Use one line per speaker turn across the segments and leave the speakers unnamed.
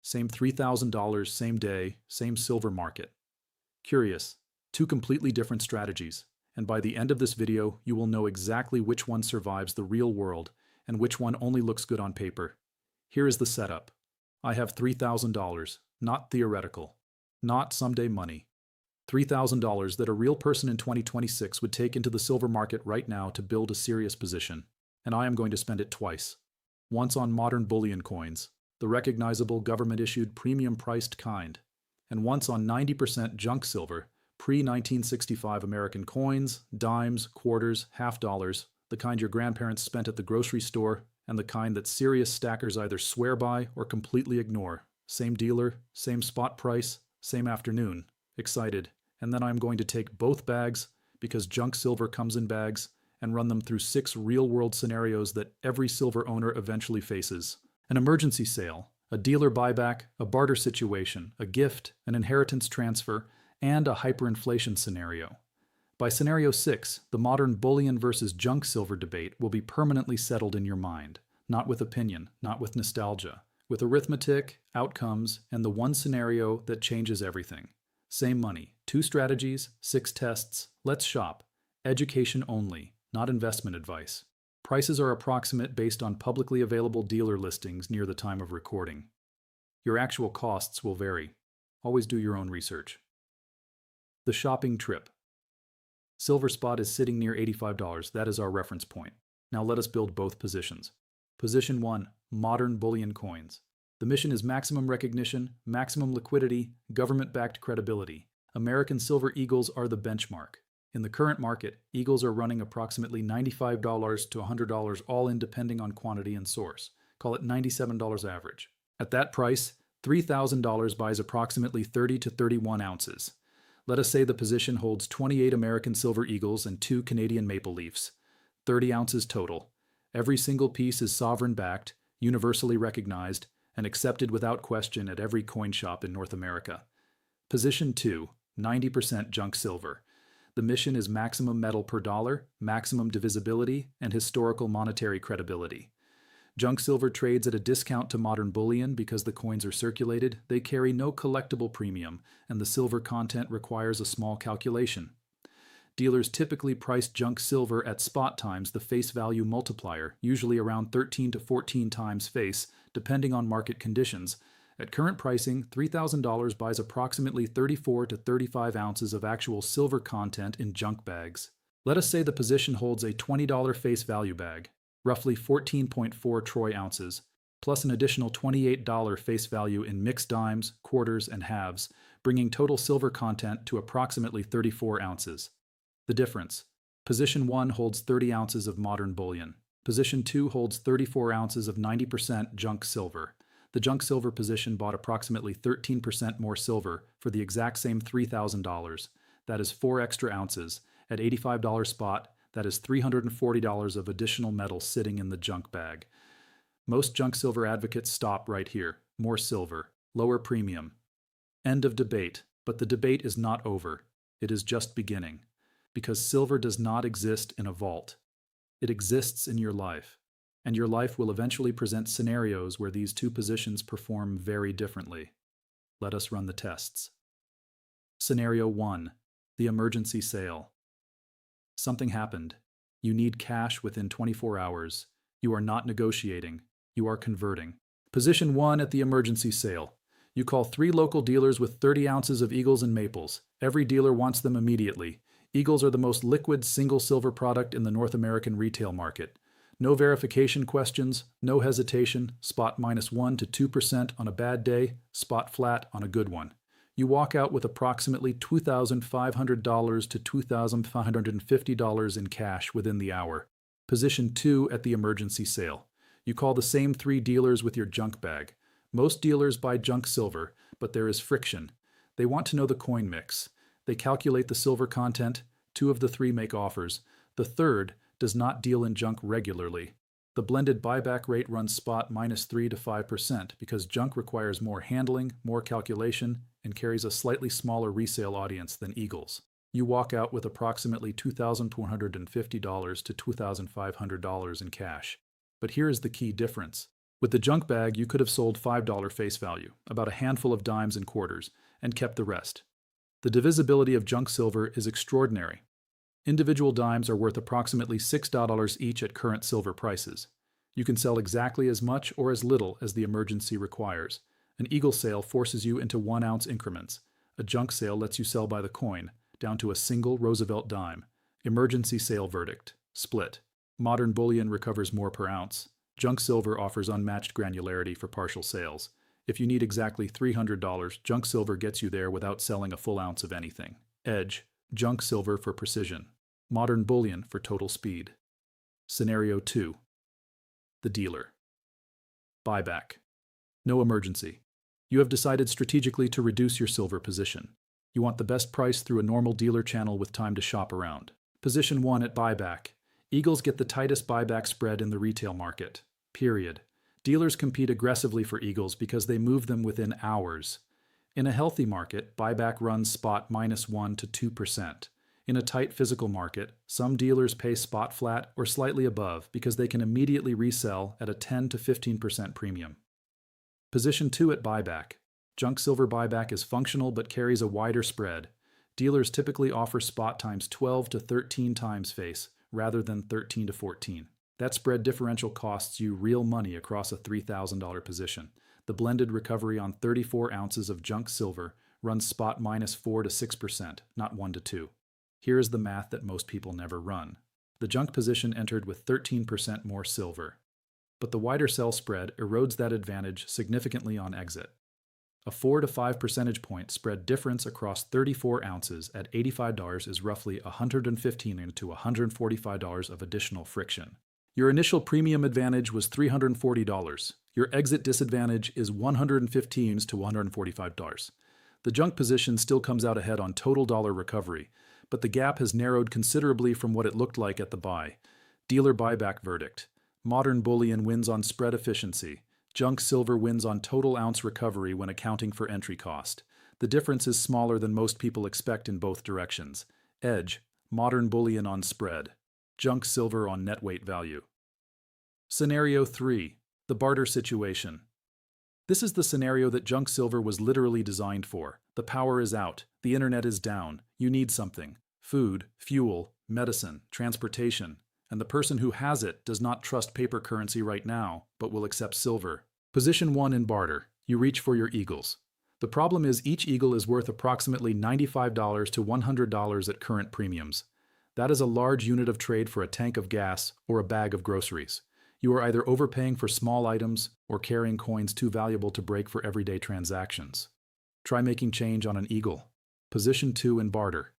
Same $3,000, same day, same silver market. Curious, two completely different strategies, and by the end of this video, you will know exactly which one survives the real world and which one only looks good on paper. Here is the setup. I have $3,000, not theoretical, not someday money. $3,000 that a real person in 2026 would take into the silver market right now to build a serious position, and I am going to spend it twice. Once on modern bullion coins, the recognizable government-issued premium-priced kind, and once on 90% junk silver, pre-1965 American coins, dimes, quarters, half dollars, the kind your grandparents spent at the grocery store, and the kind that serious stackers either swear by or completely ignore. Same dealer, same spot price, same afternoon. Excited. And then I'm going to take both bags, because junk silver comes in bags, and run them through 6 real-world scenarios that every silver owner eventually faces. An emergency sale, a dealer buyback, a barter situation, a gift, an inheritance transfer, and a hyperinflation scenario. By scenario 6, the modern bullion versus junk silver debate will be permanently settled in your mind, not with opinion, not with nostalgia, with arithmetic, outcomes, and the one scenario that changes everything. Same money, 2 strategies, 6 tests, let's shop. Education only, not investment advice. Prices are approximate based on publicly available dealer listings near the time of recording. Your actual costs will vary. Always do your own research. The shopping trip. Silver spot is sitting near $85. That is our reference point. Now let us build both positions. Position 1, modern bullion coins. The mission is maximum recognition, maximum liquidity, government-backed credibility. American silver eagles are the benchmark. In the current market, eagles are running approximately $95 to $100 all in depending on quantity and source. Call it $97 average. At that price, $3,000 buys approximately 30 to 31 ounces. Let us say the position holds 28 American silver eagles and 2 Canadian maple leafs. 30 ounces total. Every single piece is sovereign-backed, universally recognized, and accepted without question at every coin shop in North America. Position 2, 90% junk silver. The mission is maximum metal per dollar, maximum divisibility, and historical monetary credibility. Junk silver trades at a discount to modern bullion because the coins are circulated, they carry no collectible premium, and the silver content requires a small calculation. Dealers typically price junk silver at spot times the face value multiplier, usually around 13 to 14 times face, depending on market conditions. At current pricing, $3,000 buys approximately 34 to 35 ounces of actual silver content in junk bags. Let us say the position holds a $20 face value bag, roughly 14.4 troy ounces, plus an additional $28 face value in mixed dimes, quarters, and halves, bringing total silver content to approximately 34 ounces. The difference. Position 1 holds 30 ounces of modern bullion. Position 2 holds 34 ounces of 90% junk silver. The junk silver position bought approximately 13% more silver for the exact same $3,000. That is 4 extra ounces. At $85 spot, that is $340 of additional metal sitting in the junk bag. Most junk silver advocates stop right here. More silver, lower premium. End of debate, but the debate is not over. It is just beginning. Because silver does not exist in a vault. It exists in your life. And your life will eventually present scenarios where these two positions perform very differently. Let us run the tests. Scenario 1. The emergency sale. Something happened. You need cash within 24 hours. You are not negotiating. You are converting. Position 1 at the emergency sale. You call 3 local dealers with 30 ounces of eagles and maples. Every dealer wants them immediately. Eagles are the most liquid single silver product in the North American retail market. No verification questions, no hesitation, spot -1 to 2% on a bad day, spot flat on a good one. You walk out with approximately $2,500 to $2,550 in cash within the hour. Position 2 at the emergency sale. You call the same 3 dealers with your junk bag. Most dealers buy junk silver, but there is friction. They want to know the coin mix. They calculate the silver content. 2 of the 3 make offers. The third does not deal in junk regularly. The blended buyback rate runs spot -3 to 5% because junk requires more handling, more calculation, and carries a slightly smaller resale audience than eagles. You walk out with approximately $2,250 to $2,500 in cash. But here is the key difference. With the junk bag, you could have sold $5 face value, about a handful of dimes and quarters, and kept the rest. The divisibility of junk silver is extraordinary. Individual dimes are worth approximately $6 each at current silver prices. You can sell exactly as much or as little as the emergency requires. An eagle sale forces you into 1-ounce increments. A junk sale lets you sell by the coin, down to a single Roosevelt dime. Emergency sale verdict. Split. Modern bullion recovers more per ounce. Junk silver offers unmatched granularity for partial sales. If you need exactly $300, junk silver gets you there without selling a full ounce of anything. Edge. Junk silver for precision. Modern bullion for total speed. Scenario 2. The dealer. Buyback. No emergency. You have decided strategically to reduce your silver position. You want the best price through a normal dealer channel with time to shop around. Position 1 at buyback. Eagles get the tightest buyback spread in the retail market. Period. Dealers compete aggressively for eagles because they move them within hours. In a healthy market, buyback runs spot -1 to 2%. In a tight physical market, some dealers pay spot flat or slightly above because they can immediately resell at a 10 to 15% premium. Position 2 at buyback. Junk silver buyback is functional but carries a wider spread. Dealers typically offer spot times 12 to 13 times face, rather than 13 to 14. That spread differential costs you real money across a $3,000 position. The blended recovery on 34 ounces of junk silver runs spot -4 to 6%, not 1 to 2. Here is the math that most people never run. The junk position entered with 13% more silver. But the wider sell spread erodes that advantage significantly on exit. A 4 to 5 percentage point spread difference across 34 ounces at $85 is roughly $115 to $145 of additional friction. Your initial premium advantage was $340. Your exit disadvantage is $115 to $145. The junk position still comes out ahead on total dollar recovery, but the gap has narrowed considerably from what it looked like at the buy. Dealer buyback verdict. Modern bullion wins on spread efficiency. Junk silver wins on total ounce recovery when accounting for entry cost. The difference is smaller than most people expect in both directions. Edge. Modern bullion on spread. Junk silver on net weight value. Scenario 3. The barter situation. This is the scenario that junk silver was literally designed for. The power is out. The internet is down. You need something. Food, fuel, medicine, transportation. And the person who has it does not trust paper currency right now, but will accept silver. Position 1 in barter. You reach for your eagles. The problem is each eagle is worth approximately $95 to $100 at current premiums. That is a large unit of trade for a tank of gas or a bag of groceries. You are either overpaying for small items or carrying coins too valuable to break for everyday transactions. Try making change on an eagle. Position 2 in barter.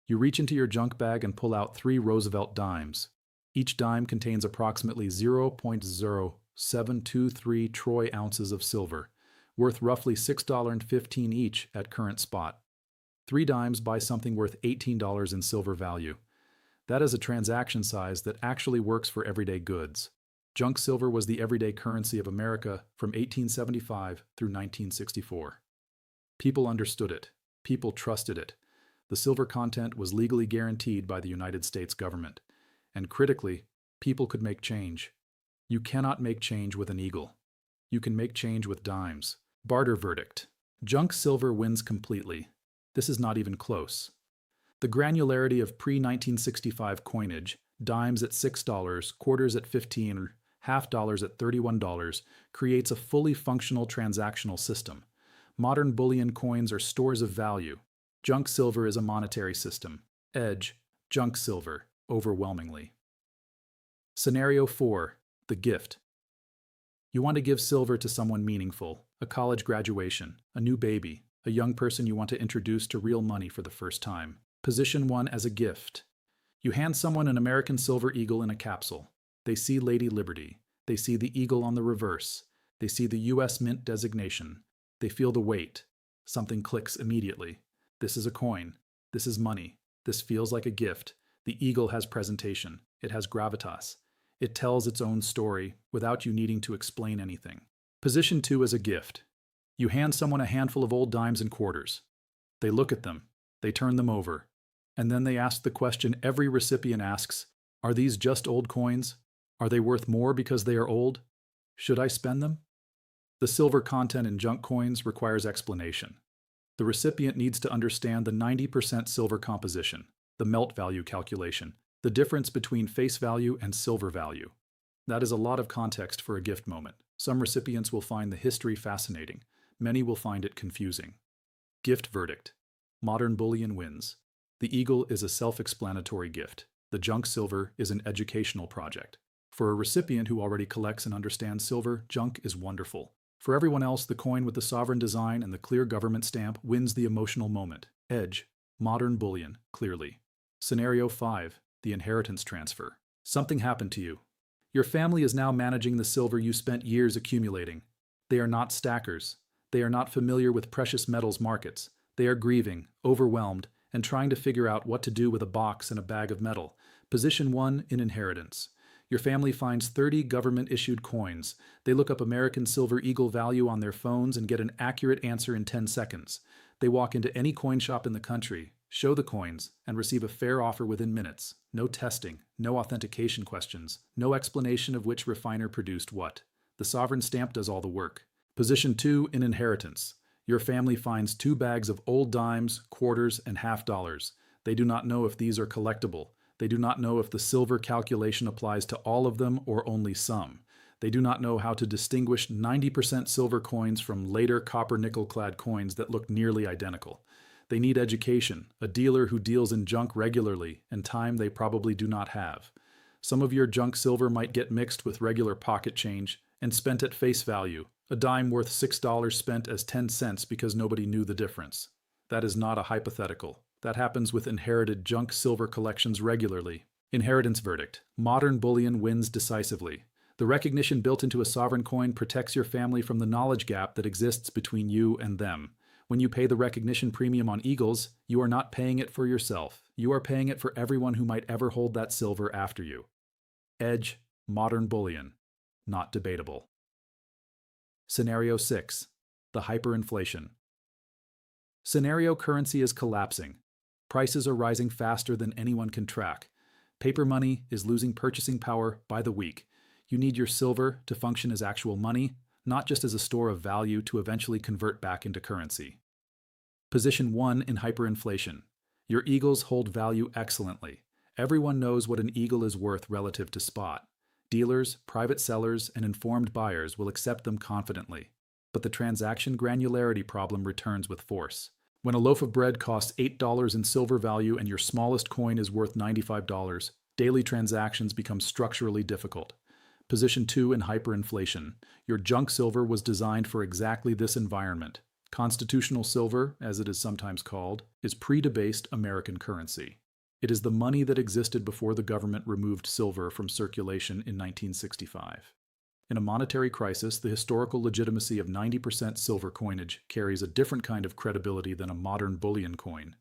You reach into your junk bag and pull out 3 Roosevelt dimes. Each dime contains approximately 0.0723 troy ounces of silver, worth roughly $6.15 each at current spot. 3 dimes buy something worth $18 in silver value. That is a transaction size that actually works for everyday goods. Junk silver was the everyday currency of America from 1875 through 1964. People understood it. People trusted it. The silver content was legally guaranteed by the United States government. And critically, people could make change. You cannot make change with an eagle. You can make change with dimes. Barter verdict. Junk silver wins completely. This is not even close. The granularity of pre-1965 coinage, dimes at $6, quarters at $15, half dollars at $31, creates a fully functional transactional system. Modern bullion coins are stores of value. Junk silver is a monetary system. Edge. Junk silver. Overwhelmingly. Scenario 4. The gift. You want to give silver to someone meaningful, a college graduation, a new baby, a young person you want to introduce to real money for the first time. Position 1 as a gift. You hand someone an American silver eagle in a capsule. They see Lady Liberty. They see the eagle on the reverse. They see the U.S. Mint designation. They feel the weight. Something clicks immediately. This is a coin. This is money. This feels like a gift. The eagle has presentation. It has gravitas. It tells its own story without you needing to explain anything. Position 2 as a gift. You hand someone a handful of old dimes and quarters. They look at them. They turn them over. And then they ask the question every recipient asks, are these just old coins? Are they worth more because they are old? Should I spend them? The silver content in junk coins requires explanation. The recipient needs to understand the 90% silver composition, the melt value calculation, the difference between face value and silver value. That is a lot of context for a gift moment. Some recipients will find the history fascinating. Many will find it confusing. Gift verdict. Modern bullion wins. The eagle is a self-explanatory gift. The junk silver is an educational project. For a recipient who already collects and understands silver, junk is wonderful. For everyone else, the coin with the sovereign design and the clear government stamp wins the emotional moment. Hedge. Modern bullion, clearly. Scenario 5. The inheritance transfer. Something happened to you. Your family is now managing the silver you spent years accumulating. They are not stackers. They are not familiar with precious metals markets. They are grieving, overwhelmed, and trying to figure out what to do with a box and a bag of metal. Position 1 in inheritance. Your family finds 30 government-issued coins. They look up American Silver Eagle value on their phones and get an accurate answer in 10 seconds. They walk into any coin shop in the country, show the coins, and receive a fair offer within minutes. No testing, no authentication questions, no explanation of which refiner produced what. The sovereign stamp does all the work. Position 2 in inheritance. Your family finds 2 bags of old dimes, quarters, and half dollars. They do not know if these are collectible. They do not know if the silver calculation applies to all of them or only some. They do not know how to distinguish 90% silver coins from later copper-nickel-clad coins that look nearly identical. They need education, a dealer who deals in junk regularly, and time they probably do not have. Some of your junk silver might get mixed with regular pocket change and spent at face value, a dime worth $6 spent as 10 cents because nobody knew the difference. That is not a hypothetical. That happens with inherited junk silver collections regularly. Inheritance verdict. Modern bullion wins decisively. The recognition built into a sovereign coin protects your family from the knowledge gap that exists between you and them. When you pay the recognition premium on eagles, you are not paying it for yourself. You are paying it for everyone who might ever hold that silver after you. Edge. Modern bullion. Not debatable. Scenario 6. The hyperinflation. Scenario currency is collapsing. Prices are rising faster than anyone can track. Paper money is losing purchasing power by the week. You need your silver to function as actual money, not just as a store of value to eventually convert back into currency. Position 1 in hyperinflation. Your eagles hold value excellently. Everyone knows what an eagle is worth relative to spot. Dealers, private sellers, and informed buyers will accept them confidently. But the transaction granularity problem returns with force. When a loaf of bread costs $8 in silver value and your smallest coin is worth $95, daily transactions become structurally difficult. Position 2 in hyperinflation. Your junk silver was designed for exactly this environment. Constitutional silver, as it is sometimes called, is pre-debased American currency. It is the money that existed before the government removed silver from circulation in 1965. In a monetary crisis, the historical legitimacy of 90% silver coinage carries a different kind of credibility than a modern bullion coin.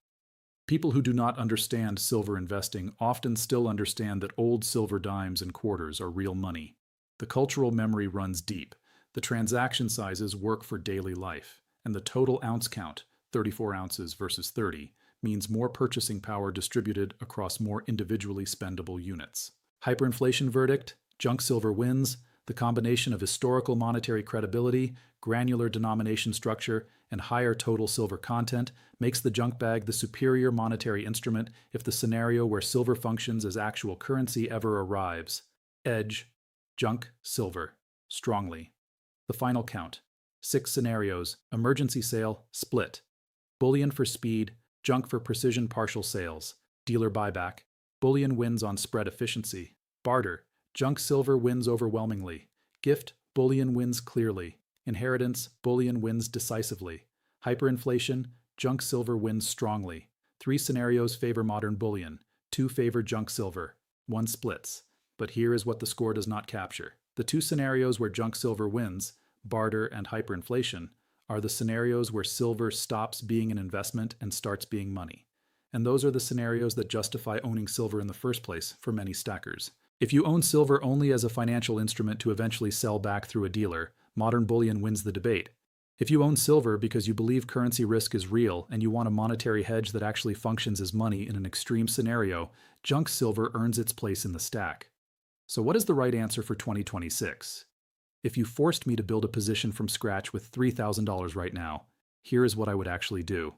People who do not understand silver investing often still understand that old silver dimes and quarters are real money. The cultural memory runs deep. The transaction sizes work for daily life, and the total ounce count, 34 ounces versus 30, means more purchasing power distributed across more individually spendable units. Hyperinflation verdict: junk silver wins. The combination of historical monetary credibility, granular denomination structure, and higher total silver content makes the junk bag the superior monetary instrument if the scenario where silver functions as actual currency ever arrives. Edge. Junk silver. Strongly. The final count. 6 scenarios. Emergency sale. Split. Bullion for speed. Junk for precision partial sales. Dealer buyback. Bullion wins on spread efficiency. Barter. Junk silver wins overwhelmingly. Gift, bullion wins clearly. Inheritance, bullion wins decisively. Hyperinflation, junk silver wins strongly. 3 scenarios favor modern bullion. 2 favor junk silver. 1 splits. But here is what the score does not capture. The 2 scenarios where junk silver wins, barter and hyperinflation, are the scenarios where silver stops being an investment and starts being money. And those are the scenarios that justify owning silver in the first place for many stackers. If you own silver only as a financial instrument to eventually sell back through a dealer, modern bullion wins the debate. If you own silver because you believe currency risk is real and you want a monetary hedge that actually functions as money in an extreme scenario, junk silver earns its place in the stack. So what is the right answer for 2026? If you forced me to build a position from scratch with $3,000 right now, here is what I would actually do.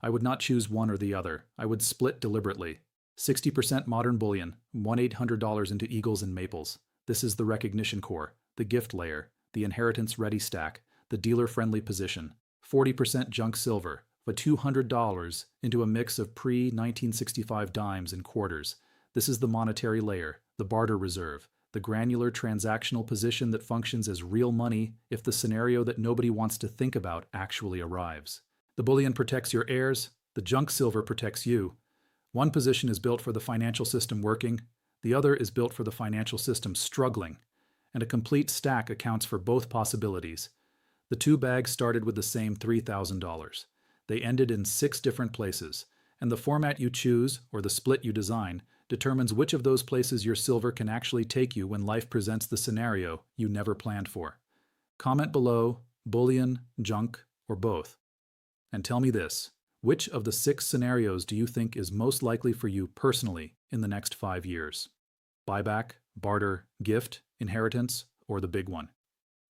I would not choose one or the other. I would split deliberately. 60% modern bullion, $1,800 into eagles and maples. This is the recognition core, the gift layer, the inheritance-ready stack, the dealer-friendly position. 40% junk silver, but $200 into a mix of pre-1965 dimes and quarters. This is the monetary layer, the barter reserve, the granular transactional position that functions as real money if the scenario that nobody wants to think about actually arrives. The bullion protects your heirs, the junk silver protects you. One position is built for the financial system working, the other is built for the financial system struggling, and a complete stack accounts for both possibilities. The two bags started with the same $3,000. They ended in 6 different places, and the format you choose, or the split you design, determines which of those places your silver can actually take you when life presents the scenario you never planned for. Comment below, bullion, junk, or both. And tell me this, which of the 6 scenarios do you think is most likely for you personally in the next 5 years? Buyback, barter, gift, inheritance, or the big one?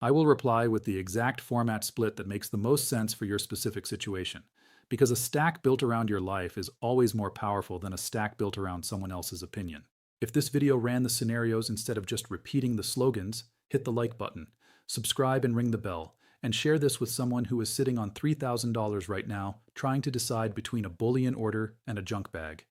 I will reply with the exact format split that makes the most sense for your specific situation, because a stack built around your life is always more powerful than a stack built around someone else's opinion. If this video ran the scenarios instead of just repeating the slogans, hit the like button, subscribe and ring the bell, and share this with someone who is sitting on $3,000 right now trying to decide between a bullion order and a junk bag.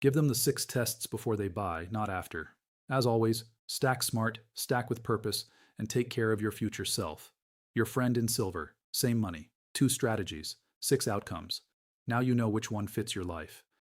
Give them the 6 tests before they buy, not after. As always, stack smart, stack with purpose, and take care of your future self. Your friend in silver, same money, 2 strategies, 6 outcomes. Now you know which one fits your life.